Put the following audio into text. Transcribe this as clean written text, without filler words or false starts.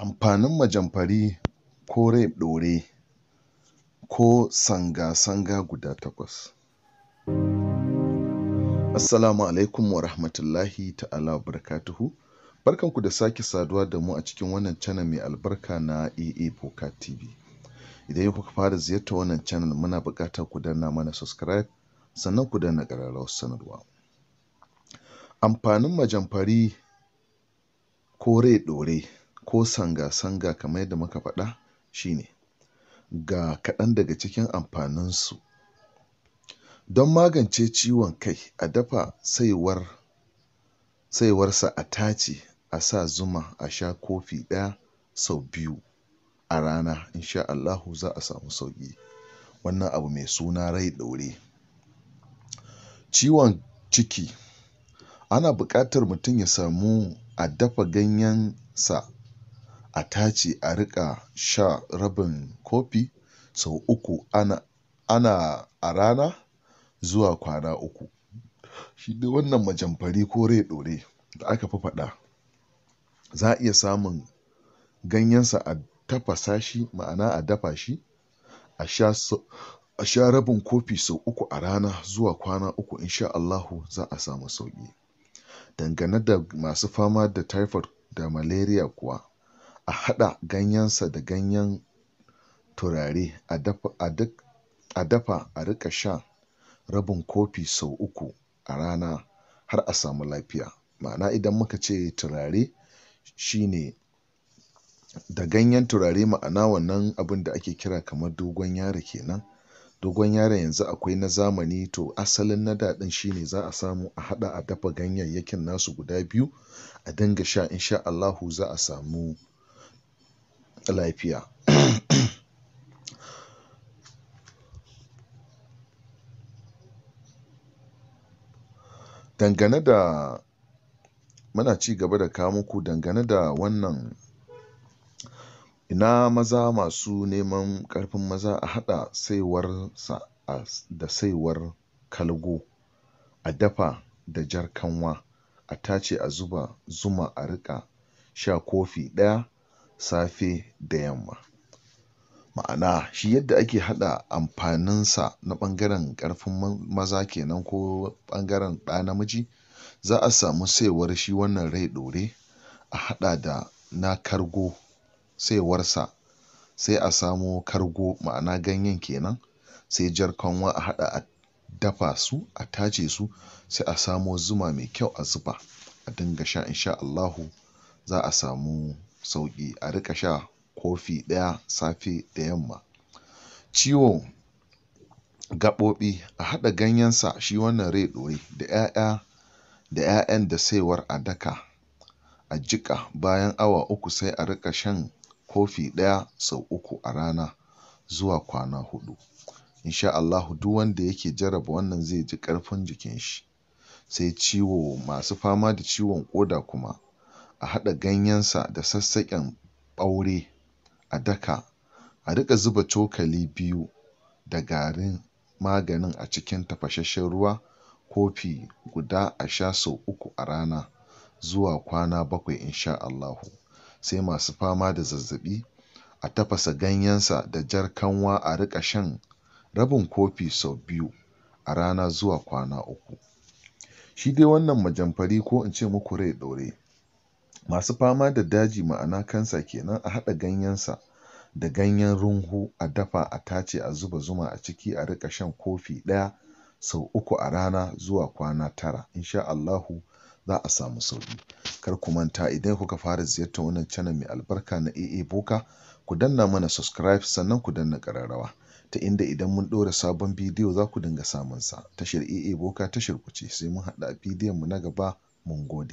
Amfanin majamfari ko rai ɗore ko sanga-sanga guda 8. Assalamu alaikum wa rahmatullahi ta'ala wa barakatuhu. Barkanku da sake saduwa da mu a cikin wannan channel mai albarka na AA Boka TV. Idan yau kuka fara ziyartar wannan channel muna buƙatar ku danna mana subscribe sannan ku danna ƙararrawar sanarwa. Amfanin majamfari ko rai ɗore ko sanga-sanga kamar yadda muka faɗa shine ga kaɗan daga cikin amfaninsu. Don magance ciwon kai a dafa saiwarsa a tace a sa zuma a sha kofi ɗaya sau 2 a rana insha Allahu za a samu sauƙi. Wannan abu mai suna rai ɗore. Ciwon ciki ana buƙatar mutum ya samu a dafa ganyensa a tace a riƙa sha rabin kofi sau 3 a rana zuwa kwana 3. Shi dai wannan majamfari ko rai ɗore da aka fi faɗa za a iya samun ganyensa a tafasa shi ma'ana a dafa shi a sha rabin kofi sau 3 a rana zuwa kwana 3 insha Allahu za a samu sauƙi. Dangane da masu fama da typhoid da malaria kuwa a haɗa ganyensa da ganyen turare a dafa a riƙa sha rabin kofi sau 3 a rana har a samu lafiya. Ma'ana idan muka ce turare shine da ganyen turare ma'ana wannan abin da ake kira kamar dogon yaro kenan. Dogon yaro yanzu akwai na zamani to asalin na da ɗin shine za a samu a haɗa a dafa ganyayyakin nasu guda 2 a dinga sha insha Allahu za a samu lafiya. Dangane da muna ci gaba da kawo muku dangane da wannan ina maza masu neman ƙarfin maza a haɗa saiwarsa da saiwar kalgo a dafa da jar kanwa a tace a zuba zuma a riƙa sha kofi ɗaya safe da yamma. Ma'ana shi yadda ake haɗa amfaninsa na ɓangaren ƙarfin maza kenan ko ɓangaren ɗa namiji za a samu saiwar shi wannan rai ɗore a haɗa da na kargo saiwarsa sai a samo kargo ma'ana ganyen kenan sai jar kanwa a haɗa a dafa su a tace su sai a samo zuma mai kyau a zuba a dinga sha insha Allahu za a samu sauƙi. A riƙa sha kofi ɗaya safe da yamma. Ciwon gaɓoɓi a haɗa ganyensa shi wannan rai ɗore da 'ya'yan da saiwar a daka a jiƙa bayan awa 3 sai a riƙa shan kofi ɗaya sau 3 a rana zuwa kwana 4. Insha Allahu duk wanda yake jarraba wannan zai ji ƙarfin jikin shi. Sai masu fama da ciwon ƙoda kuma a haɗa ganyensa da sassaƙen ɓaure a daka a riƙa zuba cokali 2 da garin maganin a cikin tafasasshen ruwa kofi guda a sha sau 3 a rana zuwa kwana 7 insha Allahu. Sai masu fama da zazzaɓi a tafasa ganyensa da jar kanwa a riƙa shan rabin kofi sau 2 a rana zuwa kwana 3. Shi dai wannan majamfari ko in ce muku rai ɗore masu fama da daji ma'ana kansa kenan a haɗa ganyensa da ganyen runhu a dafa a tace a zuba zuma a ciki a riƙa shan kofi ɗaya sau 3 a rana zuwa kwana 9 insha Allahu za a samu sauƙi. Kar ku manta idan kuka fara ziyartar wannan channel mai albarka na AA Boka ku danna mana subscribe sannan ku danna ƙararrawa ta inda idan mun ɗora sabon bidiyo za ku dinga samun sa. Tashar AA Boka tashar ku ce sai mun haɗu a bidiyon mu na gaba mun gode.